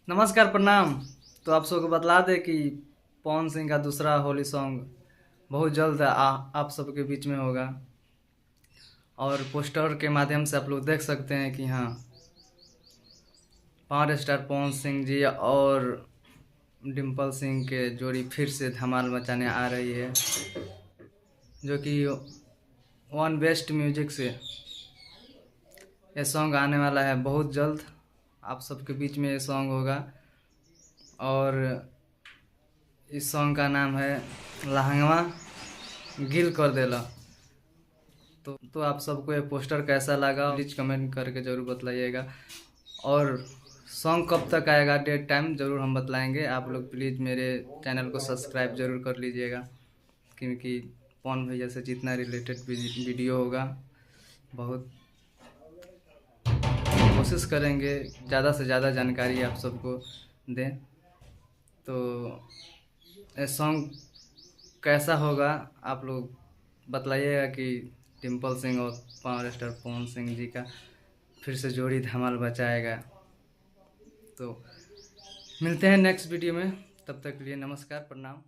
नमस्कार, प्रणाम। तो आप सबको बतला दें कि पवन सिंह का दूसरा होली सॉन्ग बहुत जल्द आप सबके बीच में होगा। और पोस्टर के माध्यम से आप लोग देख सकते हैं कि हाँ, पावर स्टार पवन सिंह जी और डिम्पल सिंह के जोड़ी फिर से धमाल मचाने आ रही है, जो कि वन बेस्ट म्यूजिक से ये सॉन्ग आने वाला है बहुत जल्द। आप सबके बीच में ये सॉन्ग होगा और इस सॉन्ग का नाम है लहंगवा गिल कर देला। तो आप सबको ये पोस्टर कैसा लगा प्लीज कमेंट करके ज़रूर बतलाइएगा। और सॉन्ग कब तक आएगा, डेट टाइम ज़रूर हम बतलाएंगे। आप लोग प्लीज़ मेरे चैनल को सब्सक्राइब ज़रूर कर लीजिएगा, क्योंकि पवन भैया से जितना रिलेटेड वीडियो होगा बहुत कोशिश करेंगे ज़्यादा से ज़्यादा जानकारी आप सबको दें। तो ये सॉन्ग कैसा होगा आप लोग बतलाइएगा कि डिम्पल सिंह और पावर स्टार पवन सिंह जी का फिर से जोड़ी धमाल बचाएगा। तो मिलते हैं नेक्स्ट वीडियो में, तब तक के लिए नमस्कार, प्रणाम।